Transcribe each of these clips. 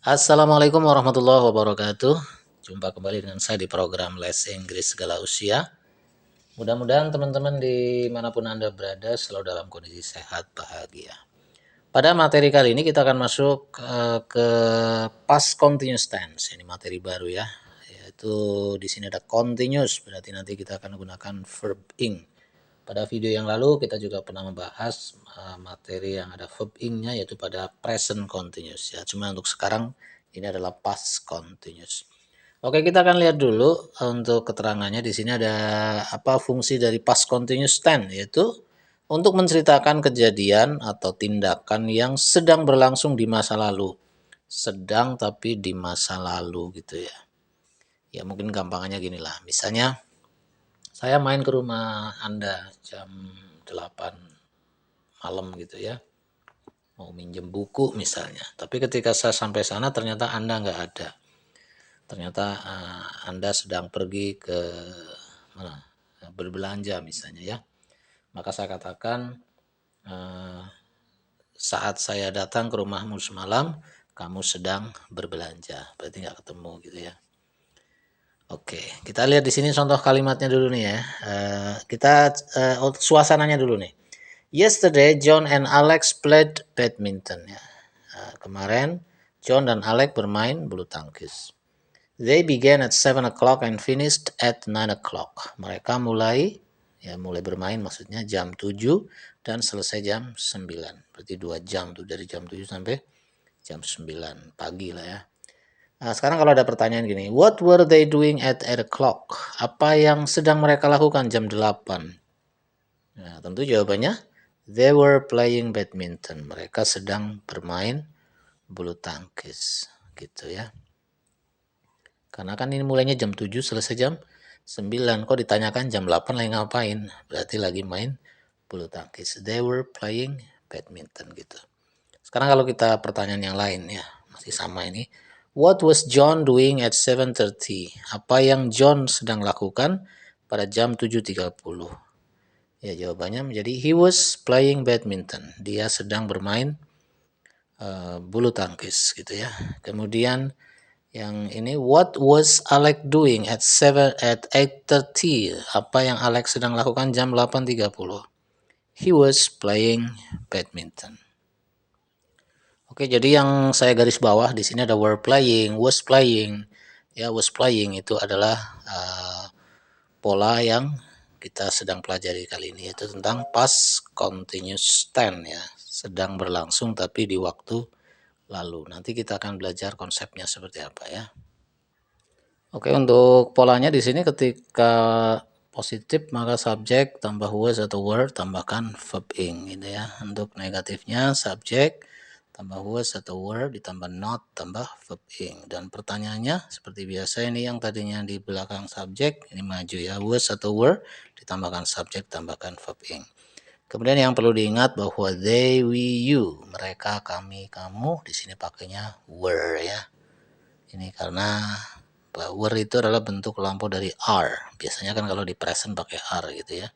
Assalamualaikum warahmatullahi wabarakatuh. Jumpa kembali dengan saya di program Les Inggris Segala Usia. Mudah-mudahan teman-teman dimanapun Anda berada selalu dalam kondisi sehat, bahagia. Pada materi kali ini kita akan masuk ke past continuous tense. Ini materi baru ya. Yaitu di sini ada continuous, berarti nanti kita akan gunakan verb ing. Pada video yang lalu kita juga pernah membahas materi yang ada verb ing-nya yaitu pada present continuous ya. Cuma untuk sekarang ini adalah past continuous. Oke, kita akan lihat dulu untuk keterangannya. Di sini ada apa fungsi dari past continuous tense, yaitu untuk menceritakan kejadian atau tindakan yang sedang berlangsung di masa lalu. Sedang tapi di masa lalu gitu ya. Ya mungkin gampangannya gini lah. Misalnya saya main ke rumah Anda jam 8 malam gitu ya. Mau minjem buku misalnya. Tapi ketika saya sampai sana ternyata Anda nggak ada. Ternyata Anda sedang pergi ke mana? Berbelanja misalnya ya. Maka saya katakan saat saya datang ke rumahmu semalam, kamu sedang berbelanja. Berarti nggak ketemu gitu ya. Oke, kita lihat di sini contoh kalimatnya dulu nih ya. Kita suasananya dulu nih. Yesterday, John and Alex played badminton ya. Kemarin John dan Alex bermain bulu tangkis. They began at 7 o'clock and finished at 9 o'clock. Mereka mulai bermain maksudnya jam 7 dan selesai jam 9. Berarti 2 jam tuh dari jam 7 sampai jam 9 pagi lah ya. Nah, sekarang kalau ada pertanyaan gini, what were they doing at 8 o'clock? Apa yang sedang mereka lakukan jam 8? Nah, tentu jawabannya, they were playing badminton. Mereka sedang bermain bulu tangkis. Gitu ya. Karena kan ini mulainya jam 7, selesai jam 9. Kok ditanyakan jam 8 lagi ngapain? Berarti lagi main bulu tangkis. They were playing badminton gitu. Sekarang kalau kita pertanyaan yang lain ya, masih sama ini. What was John doing at 7:30? Apa yang John sedang lakukan pada jam 7:30? Ya, jawabannya menjadi he was playing badminton. Dia sedang bermain bulu tangkis gitu ya. Kemudian yang ini what was Alex doing at 8:30? Apa yang Alex sedang lakukan jam 8:30? He was playing badminton. Oke, jadi yang saya garis bawah di sini ada were playing, was playing. Ya, was playing itu adalah pola yang kita sedang pelajari kali ini, yaitu tentang past continuous tense ya, sedang berlangsung tapi di waktu lalu. Nanti kita akan belajar konsepnya seperti apa ya. Oke, untuk polanya di sini ketika positif maka subjek tambah was atau were tambahkan verb ing gitu ya. Untuk negatifnya subjek tambah was atau were ditambah not tambah verb ing. Dan pertanyaannya seperti biasa ini yang tadinya di belakang subjek ini maju ya, was atau were ditambahkan subjek tambahkan verb ing. Kemudian yang perlu diingat bahwa they, we, you, mereka, kami, kamu di sini pakainya were ya. Ini karena were itu adalah bentuk lampau dari are. Biasanya kan kalau di present pakai are gitu ya.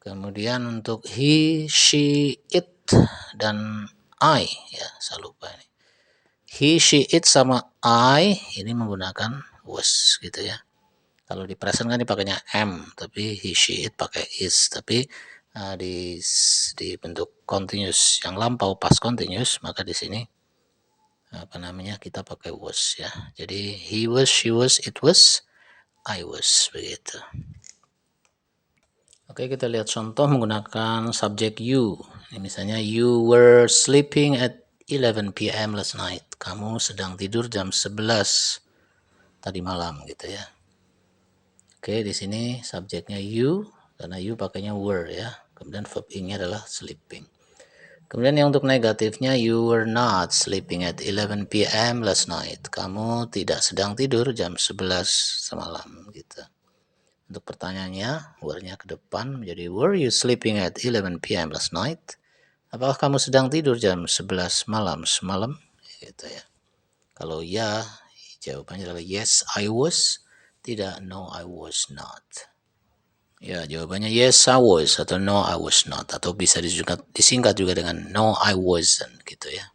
Kemudian untuk he, she, it dan I ya, saya lupa ini. He, she, it sama I ini menggunakan was gitu ya. Kalau di present kan dipakainya am, tapi he, she, it pakai is. Tapi di bentuk continuous yang lampau past continuous maka di sini kita pakai was ya. Jadi he was, she was, it was, I was begitu. Oke, kita lihat contoh menggunakan subjek you. Ini misalnya you were sleeping at 11 p.m. last night. Kamu sedang tidur jam 11 tadi malam gitu ya. Oke, di sini subjeknya you karena you pakainya were ya. Kemudian verb ing-nya adalah sleeping. Kemudian yang untuk negatifnya you were not sleeping at 11 p.m. last night. Kamu tidak sedang tidur jam 11 semalam gitu. Untuk pertanyaannya, were-nya ke depan menjadi were you sleeping at 11 p.m. last night? Apakah kamu sedang tidur jam 11 malam semalam? Gitu ya. Kalau ya, jawabannya adalah yes, I was. Tidak, no, I was not. Ya, jawabannya yes, I was atau no, I was not. Atau bisa disingkat juga dengan no, I wasn't gitu ya.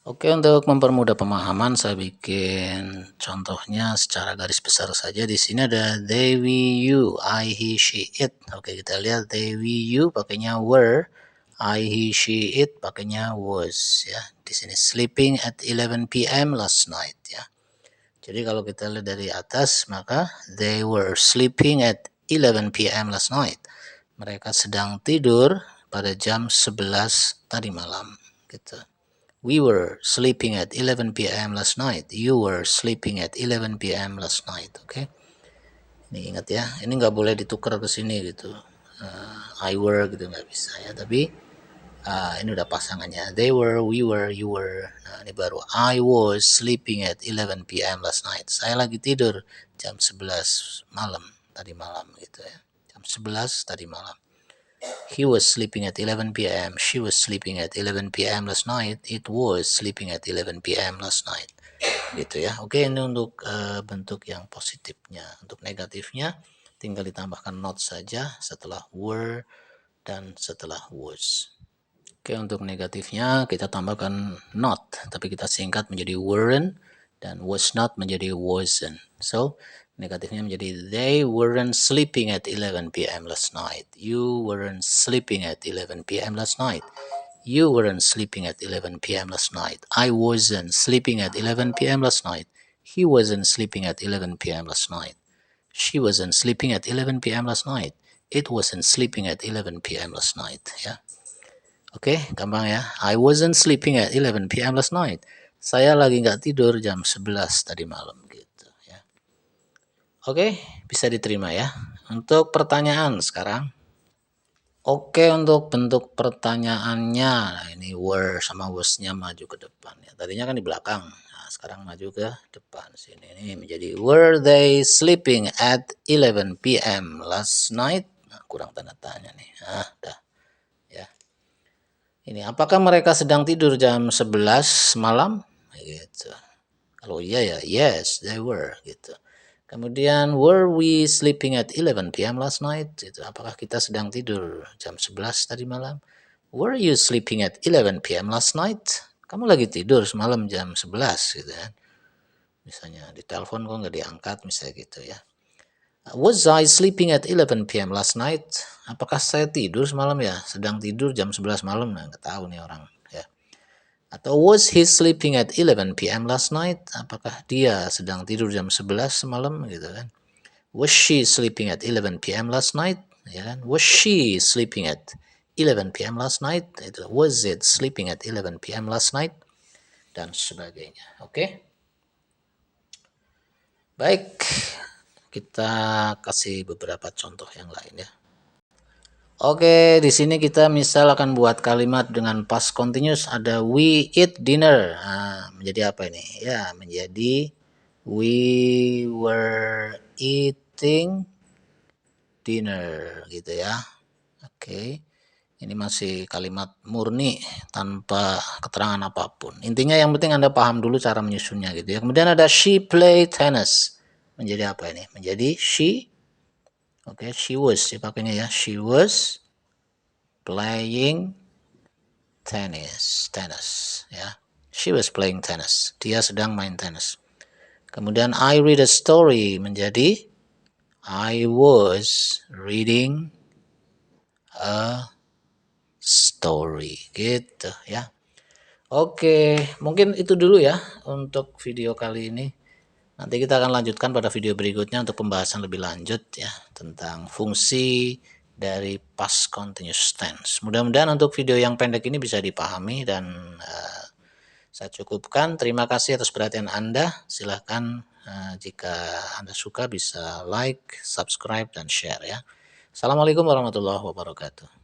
Oke, untuk mempermudah pemahaman saya bikin contohnya secara garis besar saja. Di sini ada they, we, you, I, he, she, it. Oke, kita lihat they, we, you pakainya were, I, he, she, it pakainya was ya. Di sini sleeping at 11 p.m. last night ya. Jadi kalau kita lihat dari atas maka they were sleeping at 11 p.m. last night. Mereka sedang tidur pada jam 11 tadi malam gitu. We were sleeping at 11 p.m. last night. You were sleeping at 11 p.m. last night. Oke. Ini ingat ya. Ini nggak boleh ditukar ke sini gitu. I were gitu nggak bisa ya. Tapi ini udah pasangannya. They were, we were, you were. Nah ini baru. I was sleeping at 11 p.m. last night. Saya lagi tidur jam 11 malam tadi malam gitu ya. Jam 11 tadi malam. He was sleeping at 11 p.m. She was sleeping at 11 p.m. last night. It was sleeping at 11 p.m. last night. Gitu ya. Oke, ini untuk bentuk yang positifnya. Untuk negatifnya tinggal ditambahkan not saja setelah were dan setelah was. Oke, untuk negatifnya kita tambahkan not, tapi kita singkat menjadi weren't dan was not menjadi wasn't. So, negatifnya menjadi they weren't sleeping at 11 p.m. last night. You weren't sleeping at 11 p.m. last night. You weren't sleeping at 11 p.m. last night. I wasn't sleeping at 11 p.m. last night. He wasn't sleeping at 11 p.m. last night. She wasn't sleeping at 11 p.m. last night. It wasn't sleeping at 11 p.m. last night. Ya. Oke, gampang ya. I wasn't sleeping at 11 p.m. last night. Saya lagi nggak tidur jam 11 tadi malam gitu ya. Oke, bisa diterima ya. Untuk pertanyaan sekarang. Oke, untuk bentuk pertanyaannya. Nah, ini were sama was-nya maju ke depan ya. Tadinya kan di belakang. Nah, sekarang maju ke depan sini. Ini menjadi were they sleeping at 11 p.m. last night? Nah, kurang tanda tanya nih. Nah, dah. Ya. Ini apakah mereka sedang tidur jam 11 malam? Gitu. Kalau iya ya yes, they were gitu. Kemudian were we sleeping at 11 p.m. last night? Gitu. Apakah kita sedang tidur jam 11 tadi malam? Were you sleeping at 11 p.m. last night? Kamu lagi tidur semalam jam 11 gitu kan. Misalnya di telepon kok nggak diangkat misalnya gitu ya. Was I sleeping at 11 p.m. last night? Apakah saya tidur semalam ya? Sedang tidur jam 11 malam? Nah, nggak tahu nih orang ya. Atau was he sleeping at 11 p.m. last night? Apakah dia sedang tidur jam 11 semalam gitu kan? Was she sleeping at 11 p.m. last night? Ya kan? Was she sleeping at 11 p.m. last night? Was it sleeping at 11 p.m. last night? Dan sebagainya. Oke. Baik. Kita kasih beberapa contoh yang lain ya. Oke, di sini kita misal akan buat kalimat dengan past continuous. Ada we eat dinner. Nah, menjadi apa ini? Ya, menjadi we were eating dinner gitu ya. Oke. Ini masih kalimat murni tanpa keterangan apapun. Intinya yang penting Anda paham dulu cara menyusunnya gitu ya. Kemudian ada she play tennis. Menjadi apa ini? Menjadi she. Oke, she was dipakainya ya. She was playing tennis ya. She was playing tennis. Dia sedang main tenis. Kemudian I read a story menjadi I was reading a story gitu ya. Oke, mungkin itu dulu ya untuk video kali ini. Nanti kita akan lanjutkan pada video berikutnya untuk pembahasan lebih lanjut ya tentang fungsi dari past continuous tense. Mudah-mudahan untuk video yang pendek ini bisa dipahami dan saya cukupkan. Terima kasih atas perhatian Anda. Silahkan jika Anda suka bisa like, subscribe, dan share ya. Assalamualaikum warahmatullahi wabarakatuh.